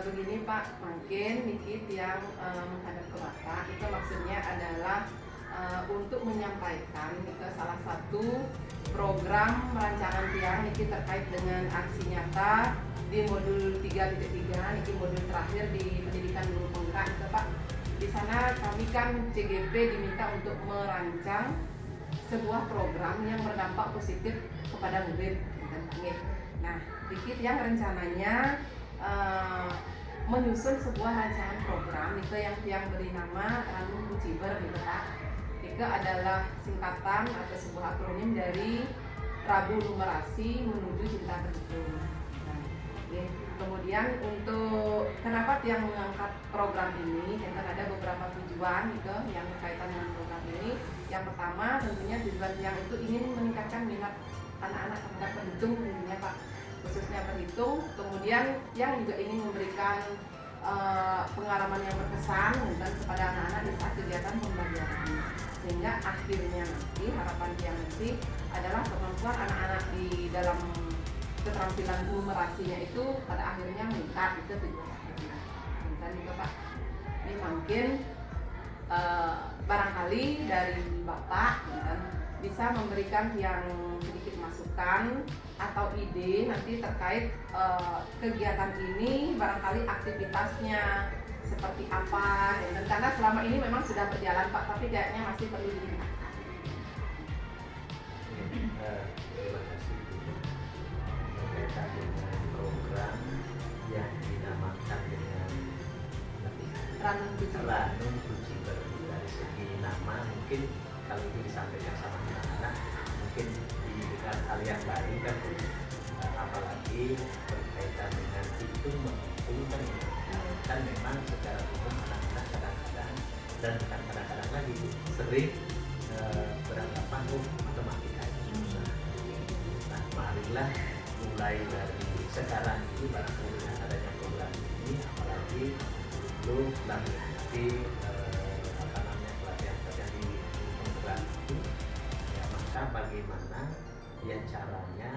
Begini Pak, mungkin Niki yang menghadap ke Bapak itu maksudnya adalah untuk menyampaikan ke salah satu program rancangan tiang Niki terkait dengan aksi nyata di modul 3.3, Niki modul terakhir di pendidikan guru penggerak itu Pak. Di sana kami kan CGP diminta untuk merancang sebuah program yang berdampak positif kepada murid. Nah, Niki yang rencananya menyusun sebuah rancangan program itu yang beri nama Ranum Buciber gitu Pak. Itu adalah singkatan atau sebuah akronim dari Rabu Numerasi Menuju Cinta Berhitung. Nah, kemudian untuk kenapa tiang mengangkat program ini, karena ada beberapa tujuan gitu yang berkaitan dengan program ini. Yang pertama tentunya tujuan tiang itu ingin meningkatkan minat anak-anak terhadap berhitung tentunya Pak, khususnya berhitung. Kemudian yang juga ingin memberikan pengalaman yang berkesan dan kepada anak-anak di saat kegiatan pembelajaran, sehingga akhirnya nanti harapan yang nanti adalah kemampuan anak-anak di dalam keterampilan numerasinya itu pada akhirnya meningkat. Itu tujuan akhirnya. Dan juga Pak, ini mungkin barangkali dari Bapak bisa memberikan yang sedikit masukan atau ide nanti terkait kegiatan ini, barangkali aktivitasnya seperti apa, dan karena selama ini memang sudah berjalan Pak, tapi kayaknya masih perlu ditingkatkan. Terima kasih berkaitan dengan program yang dinamakan dengan Ranum Buciber. Dari segi nama mungkin kalau itu disampaikan sama anak-anak mungkin didengar hal yang baru kan, apalagi berkaitan dengan hitung menghitung kan memang secara umum anak-anak kadang-kadang dan bukan kadang-kadang lagi sering beranggapan matematika itu susah. Nah, marilah mulai dari sekarang ini barangkali dengan adanya program ini, apalagi belum nanti pelatihan di penggerak itu, ya maka bagaimana ya caranya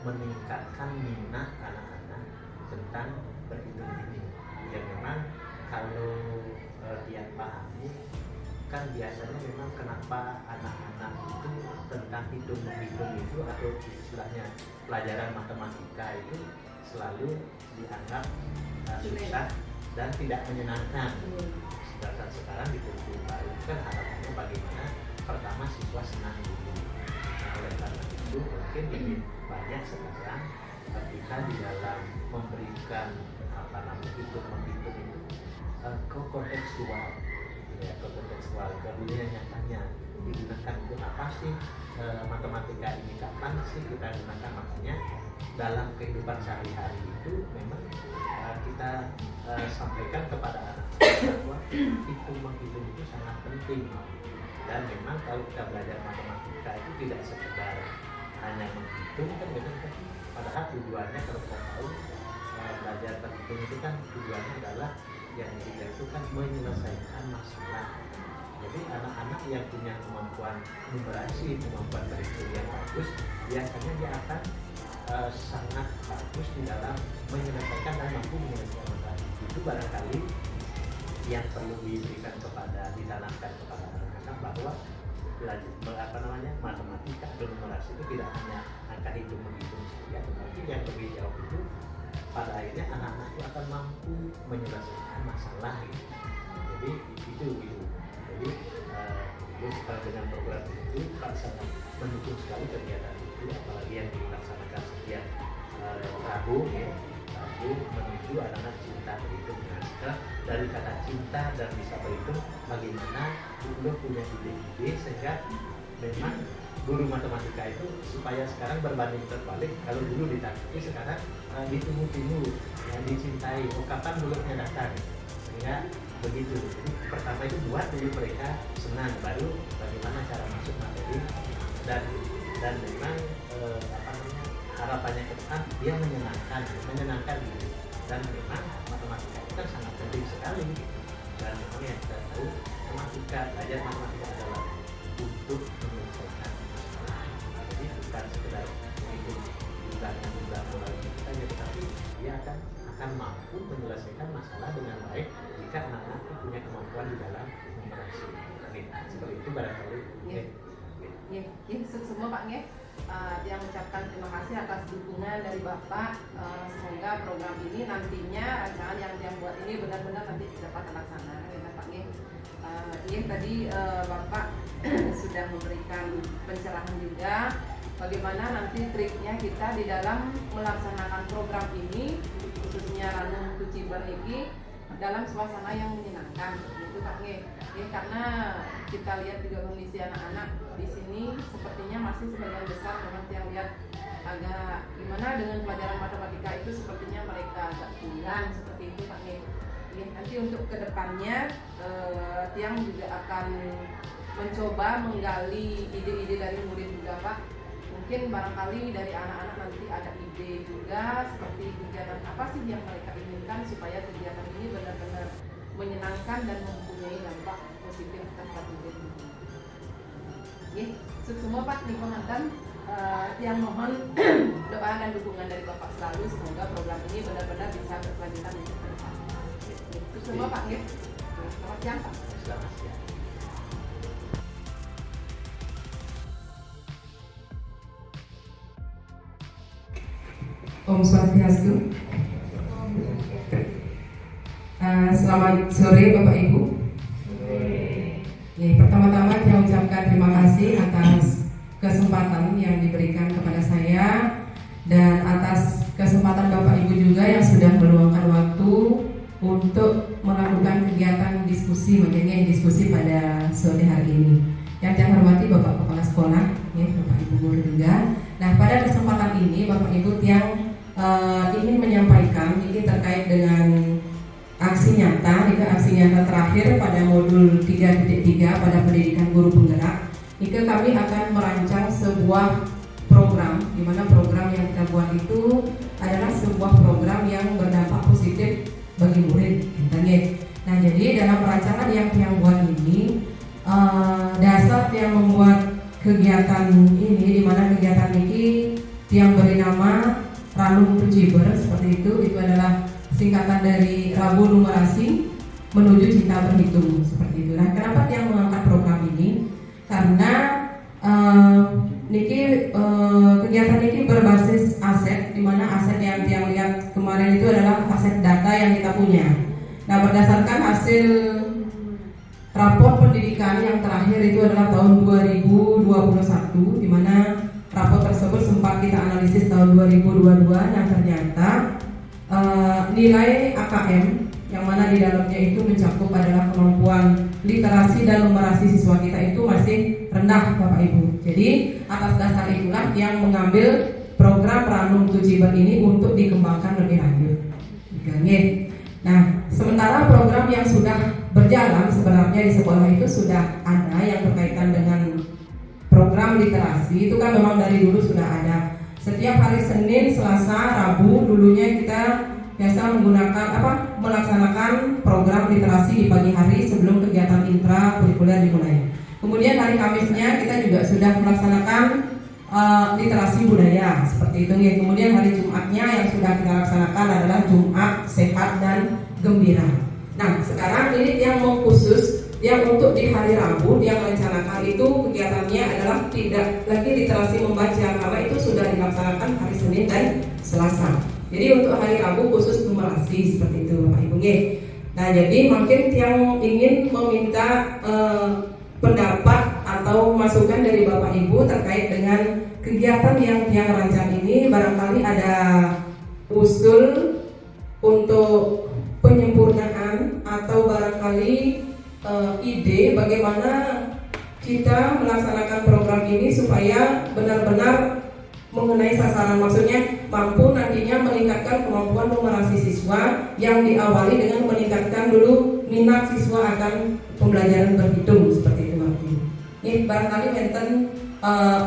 meningkatkan minat anak-anak tentang berhitung ini. Ya memang kalau dia pahami kan biasanya memang kenapa anak-anak itu tentang hitung menghitung itu atau istilahnya pelajaran matematika itu selalu dianggap susah dan tidak menyenangkan. Sedangkan sekarang di kurikulum baru kan harapannya bagaimana pertama siswa senang dulu. Nah, oleh karena itu mungkin lebih banyak sekarang kita di dalam memberikan hitung menghitung itu kontekstual, ya kontekstual ke dunia nyatanya digunakan untuk apa sih matematika ini, kapan sih kita gunakan. Makanya dalam kehidupan sehari-hari itu memang kita sampaikan kepada anak bahwa hitung menghitung itu sangat penting. Dan memang kalau kita belajar matematika itu tidak sekedar hanya menghitung kan, memang kan padahal tujuannya kalau kita tahu belajar berhitung itu kan tujuannya adalah yang itu kan menyelesaikan masalah. Jadi anak-anak yang punya kemampuan numerasi, kemampuan berhitung yang bagus, biasanya dia akan sangat bagus di dalam menyelesaikan dan mampu menyelesaikan masalah. Itu barangkali yang perlu diberikan ditanamkan kepada anak-anak bahwa matematika atau numerasi itu tidak hanya angka hitung menghitung saja, tetapi yang lebih jauh itu pada akhirnya anak-anak itu akan mampu menyelesaikan masalah gitu. Jadi itu gitu. Jadi dengan program itu Pak sangat mendukung sekali kegiatan itu, apalagi yang dilaksanakan setiap Rabu menuju anak-anak cinta berhitung. Nah, dari kata cinta dan bisa berhitung, bagaimana udah punya ide-ide sehingga memang guru matematika itu supaya sekarang berbanding terbalik. Kalau dulu ditakuti, sekarang ditunggu-tunggu, dicintai. Kapan mulutnya datang? Sehingga begitu. Jadi pertama itu buat dulu mereka senang, baru bagaimana cara masuk materi dan memang harapannya ke depan dia menyenangkan gitu. Dan memang matematika itu kan sangat penting sekali gitu. Dan memang yang kita tahu belajar matematika adalah untuk menyelesaikan masalah. Jadi bukan sekedar menghitung jumlah melalui kita, tetapi dia akan akan mampu menyelesaikan masalah dengan baik jika anak-anak itu punya kemampuan di dalam interaksi. Seperti itu barangkali. Semua Pak Nge, yang mengucapkan terima kasih atas dukungan dari Bapak. Semoga program ini nantinya rancangan yang buat ini benar-benar nanti dapat terlaksana ya Pak Nge. Tadi Bapak sudah memberikan pencerahan juga bagaimana nanti triknya kita di dalam melaksanakan program ini, khususnya Ranum Tu Ciber ini dalam suasana yang menyenangkan, gitu Pak Nge. Karena kita lihat juga kondisi anak-anak di sini sepertinya masih sebagian besar memang yang lihat agak gimana dengan pelajaran matematika itu, sepertinya mereka agak kurang seperti itu Pak Nge. Nanti untuk kedepannya Tiang juga akan mencoba menggali ide-ide dari murid juga Pak. Mungkin barangkali dari anak-anak nanti ada ide juga seperti kegiatan apa sih yang mereka inginkan supaya kegiatan ini benar-benar menyenangkan dan mempunyai dampak positif terhadap murid. Semua Pak Nikohantan, Tiang mohon doa dan dukungan dari Bapak selalu, semoga program ini benar-benar bisa berkelanjutan untuk ke depan. Semua Pak Nge. Selamat siang Pak. Selamat siang. Om Swastiastu. Selamat sore Bapak Ibu. Pertama-tama saya ucapkan terima kasih atas kesempatan yang diberikan kepada saya dan atas kesempatan Bapak Ibu juga yang sudah meluangkan waktu untuk melakukan kegiatan diskusi, makanya diskusi pada sore hari ini. Yang saya hormati Bapak Kepala Sekolah, Bapak Ibu guru juga. Nah, pada kesempatan ini Bapak Ibu yang ingin menyampaikan ini terkait dengan aksi nyata, aksi nyata terakhir pada modul 3.3 pada pendidikan guru penggerak. Kami akan merancang sebuah program, di mana program yang kita buat itu adalah sebuah program yang berdampak positif bagi murid. Nah, jadi dalam perancangan yang buat ini, dasar yang membuat kegiatan ini, di mana kegiatan ini yang beri nama Ranum Tu Ciber, seperti itu adalah singkatan dari Rabu Numerasi Menuju Cinta Berhitung, seperti itu. Nah, kenapa yang mengangkat program ini? Karena kegiatan ini berbasis aset, di mana aset yang lihat kemarin itu adalah aset data yang kita punya. Nah, berdasarkan hasil rapor pendidikan yang terakhir itu adalah tahun 2021, di mana rapor tersebut sempat kita analisis tahun 2022. Nah, ternyata nilai AKM yang mana di dalamnya itu mencakup adalah kemampuan literasi dan numerasi siswa kita itu masih rendah Bapak Ibu. Jadi atas dasar itulah yang mengambil program Ranum Tu Ciber ini untuk dikembangkan lebih lanjut. Nah, sementara program yang sudah berjalan sebenarnya di sekolah itu sudah ada yang berkaitan dengan program literasi, itu kan memang dari dulu sudah ada. Setiap hari Senin, Selasa, Rabu dulunya kita biasa melaksanakan program literasi di pagi hari sebelum kegiatan intra kurikuler dimulai. Kemudian hari Kamisnya kita juga sudah melaksanakan literasi budaya seperti itu. Kemudian hari Jumatnya yang sudah kita laksanakan adalah Jumat Sehat dan Gembira. Nah, sekarang ini yang mau khusus yang untuk di hari Rabu yang merencanakan itu kegiatannya adalah tidak lagi literasi membaca, karena itu sudah dilaksanakan hari Senin dan Selasa. Jadi untuk hari Rabu khusus numerasi seperti itu Pak Ibu. Nah, jadi mungkin yang ingin meminta pendapat atau masukan dari Bapak Ibu terkait dengan kegiatan yang rancang ini, barangkali ada usul untuk penyempurnaan atau barangkali ide bagaimana kita melaksanakan program ini supaya benar-benar mengenai sasaran, maksudnya mampu nantinya meningkatkan kemampuan numerasi siswa yang diawali dengan meningkatkan dulu minat siswa akan pembelajaran berhitung seperti itu Bapak Ibu. Ini barangkali enten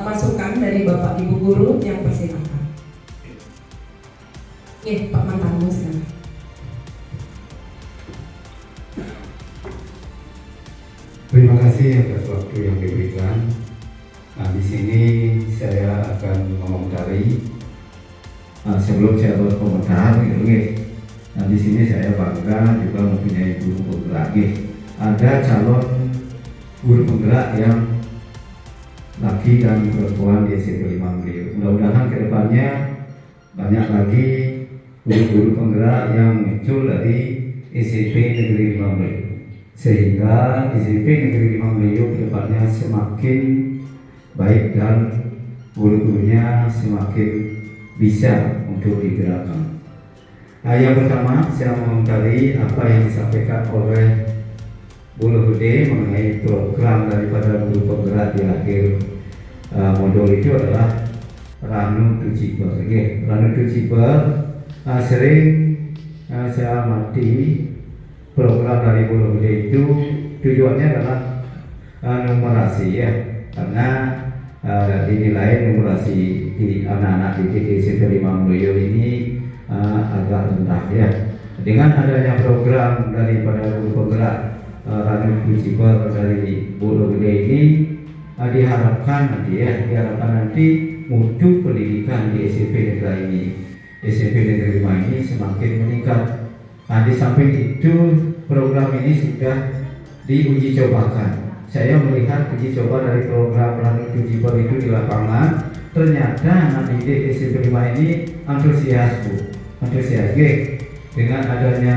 masukan dari Bapak Ibu guru yang persilakan. Pak Mantanmu sekarang. Terima kasih atas waktu yang diberikan. Nah, di sini saya akan mengomentari sebelum saya berkomentar, Nah, di sini saya bangga juga mempunyai guru penggerak. Ada calon guru penggerak yang laki dan perempuan di SMP 5 Melio. Mudah-mudahan kedepannya banyak lagi guru-guru penggerak yang muncul dari SMP Negeri 5 Melio, sehingga SMP Negeri 5 Melio kedepannya semakin baik dan guru-gurunya semakin bisa untuk digerakkan. Nah, yang pertama saya mengingkari apa yang disampaikan oleh Bu Luhudi mengenai program daripada guru penggerak di akhir modul itu adalah Ranu to Ciber. Ranu to Ciber sering saya amati program dari Bu Luhudi itu tujuannya adalah numerasi ya, karena dinilai numerasi di anak-anak didik di SMP 5 Melio ini agak rendah ya. Dengan adanya program daripada guru penggerak Ranu to Ciber dari Bu Luhudi ini diharapkan nanti mutu pendidikan di SMP negeri ini, SMP Negeri 5 ini semakin meningkat. Nah, di samping itu program ini sudah diuji cobakan. Saya melihat uji coba dari program Ranu to Ciber itu di lapangan, ternyata anak didik SMP 5 ini antusias dengan adanya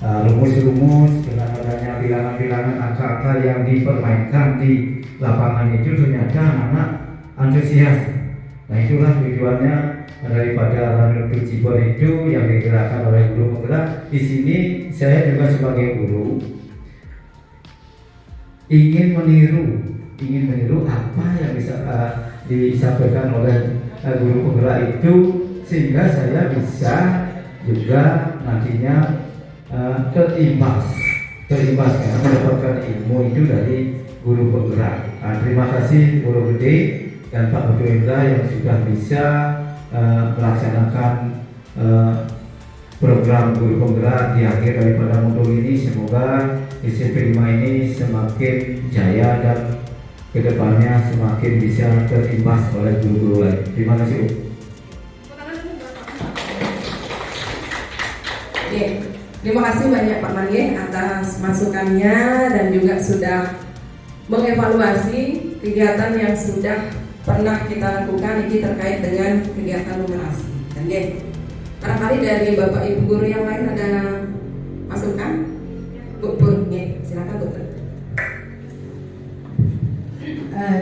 rumus-rumus, dengan adanya bilangan-bilangan angka-angka yang dipermainkan di lapangan itu, ternyata anak antusias. Nah, itulah tujuannya daripada Ranu to Ciber itu yang digerakkan oleh guru penggerak. Di sini saya juga sebagai guru ingin meniru apa yang bisa disampaikan oleh guru penggerak itu, sehingga saya bisa juga nantinya terimbas karena mendapatkan ilmu itu dari guru penggerak. Nah, terima kasih Bu Luhudi dan Pak Mutuinda yang sudah bisa melaksanakan program guru penggerak di akhir daripada modul ini. Semoga SMP 5 ini semakin jaya dan kedepannya semakin bisa terimbas oleh guru-guru lain. Terima kasih Bu. Terima kasih banyak Pak Mangge atas masukannya dan juga sudah mengevaluasi kegiatan yang sudah pernah kita lakukan ini terkait dengan kegiatan numerasi. Dan barangkali dari Bapak Ibu guru yang lain ada masukan? Bu Pun, silakan Bu.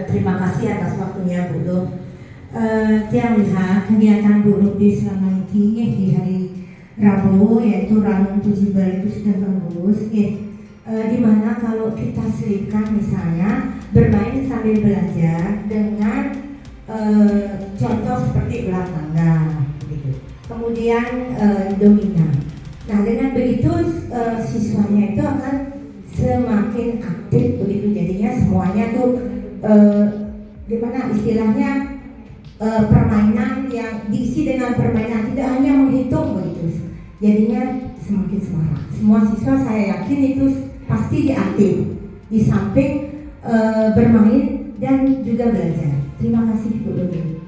Terima kasih atas waktunya Bu Do. Tiang lihat kegiatan Bu Luhudi selama ini di hari Rabu, yaitu Ranu to Ciber itu sudah bagus. Di mana kalau kita selipkan misalnya bermain sambil belajar dengan contoh seperti ular tangga, gitu. Kemudian domina. Nah, dengan begitu siswanya itu akan semakin aktif begitu, jadinya semuanya tuh gimana istilahnya, permainan yang diisi dengan permainan, tidak hanya menghitung begitu, jadinya semakin semangat. Semua siswa saya yakin itu pasti diaktif di samping bermain dan juga belajar. Terima kasih Bu Luhudi.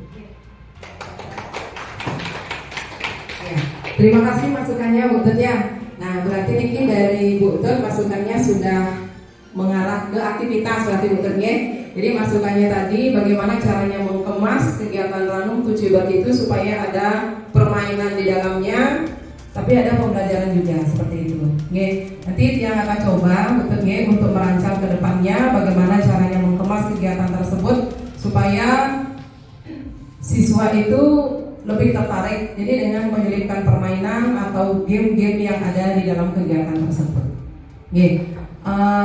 Ya, terima kasih masukannya Bu Tut ya. Nah, berarti ini dari Bu Tut masukannya sudah mengarah ke aktivitas berarti Bu Tut ya. Jadi masukannya tadi bagaimana caranya mengemas kegiatan Ranu to Ciber itu supaya ada permainan di dalamnya, tapi ada pembelajaran juga seperti itu. Nanti yang akan coba betul untuk merancang ke depannya bagaimana caranya mengemas kegiatan tersebut supaya siswa itu lebih tertarik. Jadi dengan menyelipkan permainan atau game-game yang ada di dalam kegiatan tersebut.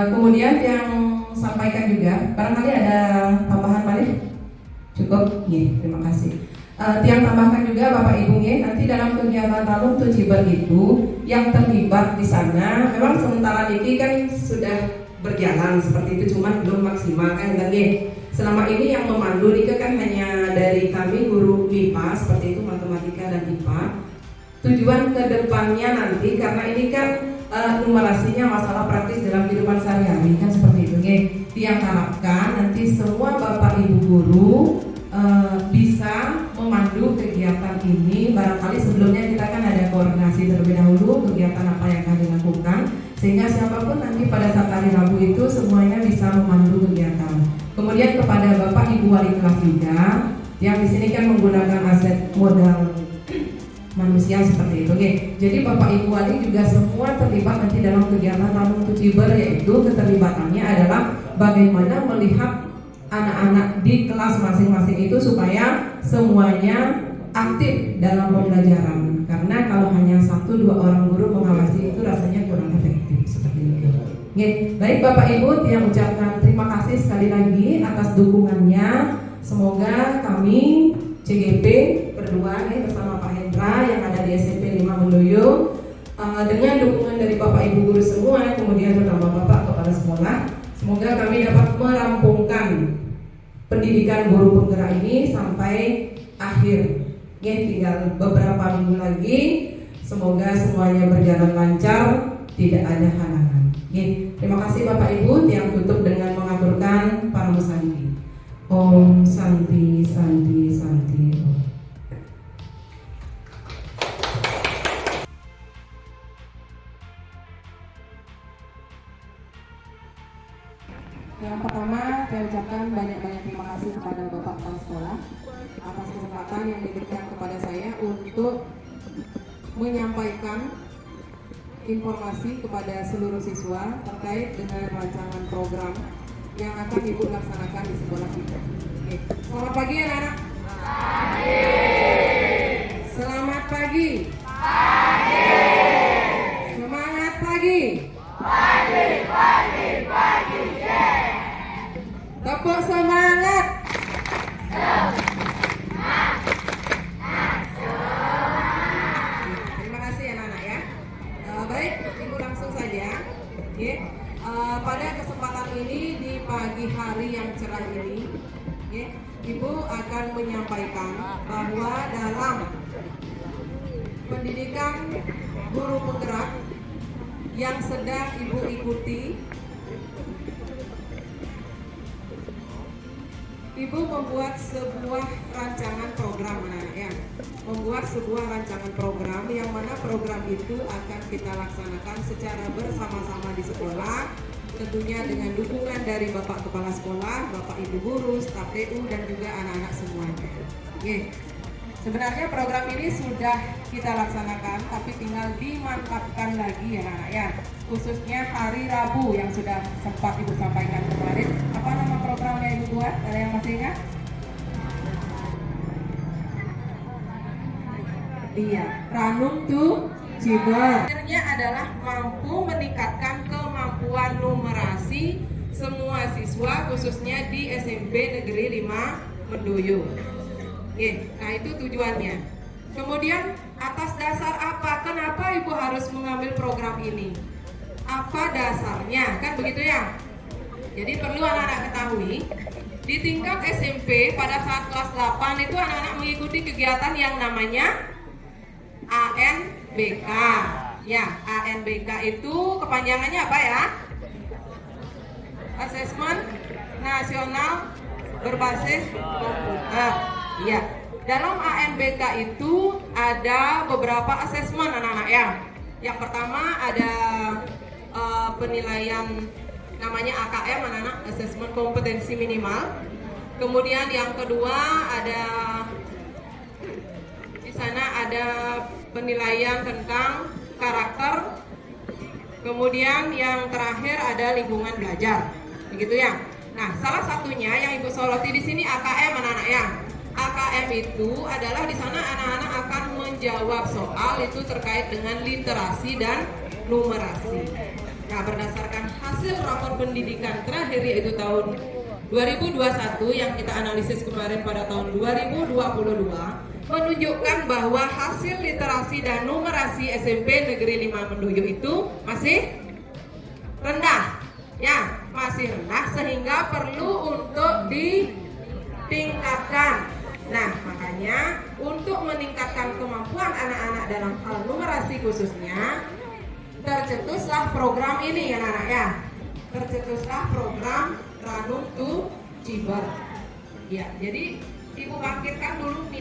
Kemudian yang sampaikan juga, barangkali ada tambahan balik? Cukup? Terima kasih. Tiang tambahkan juga Bapak Ibu nanti dalam kegiatan Ranu to Ciber itu yang terlibat di sana memang sementara ini kan sudah berjalan seperti itu, cuma belum maksimal kan selama ini yang memandu ini kan hanya dari kami guru MIPA seperti itu, matematika dan IPA. Tujuan kedepannya nanti karena ini kan numerasinya masalah praktis dalam kehidupan sehari-hari kan seperti itu. Yang harapkan nanti semua Bapak Ibu guru bisa memandu kegiatan ini. Barangkali sebelumnya kita kan ada koordinasi terlebih dahulu sehingga siapapun nanti pada saat hari Rabu itu semuanya bisa memandu kegiatan. Kemudian kepada Bapak Ibu wali kelas juga yang di sini kan menggunakan aset modal manusia seperti itu. Oke. Jadi Bapak Ibu wali juga semua terlibat nanti dalam kegiatan Ranum Tuciber, yaitu keterlibatannya adalah bagaimana melihat anak-anak di kelas masing-masing itu supaya semuanya aktif dalam pembelajaran. Karena kalau hanya 1-2 orang guru mengawasi itu rasanya kurang efektif seperti itu. Oke. Baik Bapak Ibu, yang ucapkan terima kasih sekali lagi atas dukungannya. Semoga kami CGP berdua bersama Pak Hendra yang ada di SMP 5 Mendoyo dengan dukungan dari Bapak Ibu guru semua, kemudian terutama Bapak Kepala Sekolah, semoga kami dapat merampungkan pendidikan guru penggerak ini sampai akhir. Tinggal beberapa minggu lagi, semoga semuanya berjalan lancar, tidak ada halangan. Terima kasih Bapak Ibu. Yang tutup dengan mengaturkan para musanti. Om Santi Santi Santi Om. Yang pertama, saya ucapkan banyak-banyak terima kasih kepada Bapak Kepala Sekolah atas kesempatan yang diberikan kepada saya untuk menyampaikan informasi kepada seluruh siswa terkait dengan rancangan program yang akan Ibu laksanakan di sekolah kita. Oke. Selamat pagi anak-anak. Selamat pagi. Semangat pagi. Tepuk semangat. Terima kasih anak-anak ya. Baik, Ibu langsung saja. Pada kesempatan ini di pagi hari yang cerah ini, Ibu akan menyampaikan bahwa dalam pendidikan guru penggerak yang sedang Ibu ikuti, Ibu membuat sebuah rancangan program anak-anak ya. Membuat sebuah rancangan program yang mana program itu akan kita laksanakan secara bersama-sama di sekolah, tentunya dengan dukungan dari Bapak Kepala Sekolah, Bapak Ibu guru, staf TU dan juga anak-anak semuanya. Oke. Sebenarnya program ini sudah kita laksanakan, tapi tinggal dimantapkan lagi ya anak-anak ya. Khususnya hari Rabu yang sudah sempat Ibu sampaikan kemarin. Apa nama programnya Ibu buat? Ada yang masih ingat? Iya, Ranum Tuciber. Akhirnya adalah mampu meningkatkan kemampuan numerasi semua siswa khususnya di SMP Negeri 5 Mendoyo. Nah itu tujuannya. Kemudian atas dasar apa? Kenapa Ibu harus mengambil program ini? Apa dasarnya? Kan begitu ya? Jadi perlu anak-anak ketahui, di tingkat SMP pada saat kelas 8 itu anak-anak mengikuti kegiatan yang namanya ANBK. Ya, ANBK itu kepanjangannya apa ya? Asesmen Nasional Berbasis Komputer. Iya. Dalam ANBK itu ada beberapa asesmen anak-anak ya. Yang pertama ada penilaian namanya AKM anak-anak, asesmen kompetensi minimal. Kemudian yang kedua ada di sana ada penilaian tentang karakter. Kemudian yang terakhir ada lingkungan belajar. Begitu ya. Nah, salah satunya yang Ibu soroti di sini AKM anak-anak ya. AKM itu adalah di sana anak-anak akan menjawab soal itu terkait dengan literasi dan numerasi. Nah, berdasarkan hasil rapor pendidikan terakhir yaitu tahun 2021 yang kita analisis kemarin pada tahun 2022 menunjukkan bahwa hasil literasi dan numerasi SMP Negeri 5 Mendoyo itu masih rendah. Ya, masih rendah sehingga perlu untuk ditingkatkan. Nah, makanya untuk meningkatkan kemampuan anak-anak dalam hal numerasi khususnya, tercetuslah program ini ya anak-anak ya. Tercetuslah program Ranum Tuciber. Ya, jadi Ibu bangkitkan dulu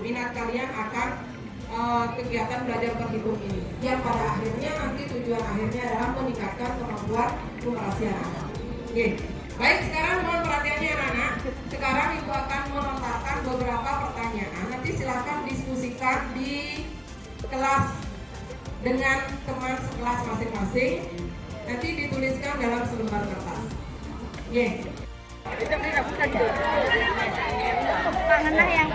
minat kalian akan kegiatan belajar berhitung ini, yang pada akhirnya nanti tujuan akhirnya adalah meningkatkan kemampuan numerasi anak-anak. Oke, baik, sekarang mohon perhatiannya anak-anak. Sekarang Ibu akan melontarkan beberapa pertanyaan. Nanti silakan diskusikan di kelas dengan teman sekelas masing-masing. Nanti dituliskan dalam selembar kertas. Oke. Kangenlah yang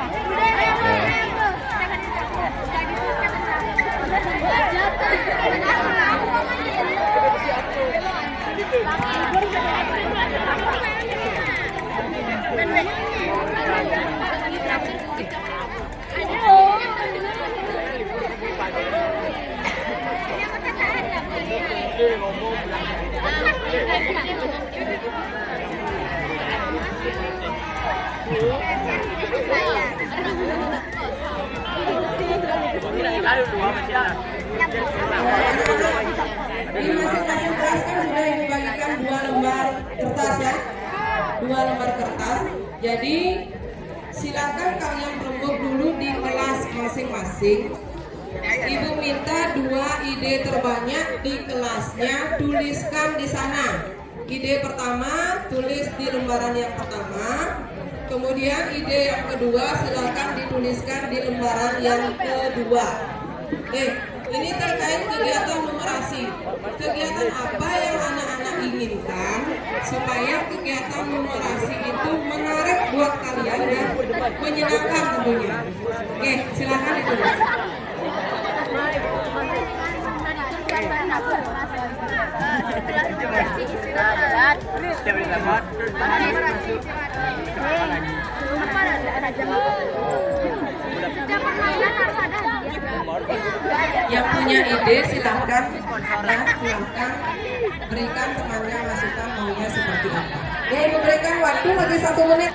Di masing-masing kelas kan sudah dibagikan 2 lembar kertas ya, 2 lembar kertas. Jadi silakan kalian rembuk dulu di kelas masing-masing. Ibu minta 2 ide terbanyak di kelasnya tuliskan di sana. Ide pertama tulis di lembaran yang pertama. Kemudian ide yang kedua silakan dituliskan di lembaran yang kedua. Ini terkait kegiatan numerasi. Kegiatan apa yang anak-anak inginkan supaya kegiatan numerasi itu menarik buat kalian dan menyenangkan tentunya. Silakan ditulis. Yang punya ide silahkan berikan temannya masukan maunya seperti apa. Ibu berikan waktu lagi 1 menit.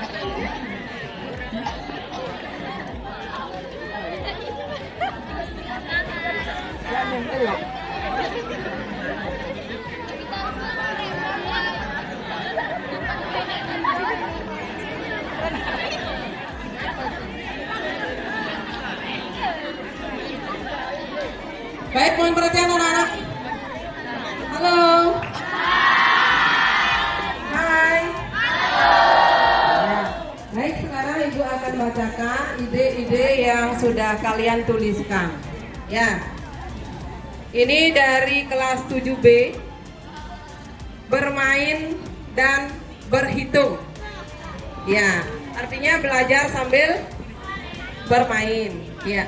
Baik, mohon perhatian anak-anak. Halo. Hai. Ya. Baik, sekarang Ibu akan bacakan ide-ide yang sudah kalian tuliskan. Ya. Ini dari kelas 7B. Bermain dan berhitung. Ya, artinya belajar sambil bermain. Ya.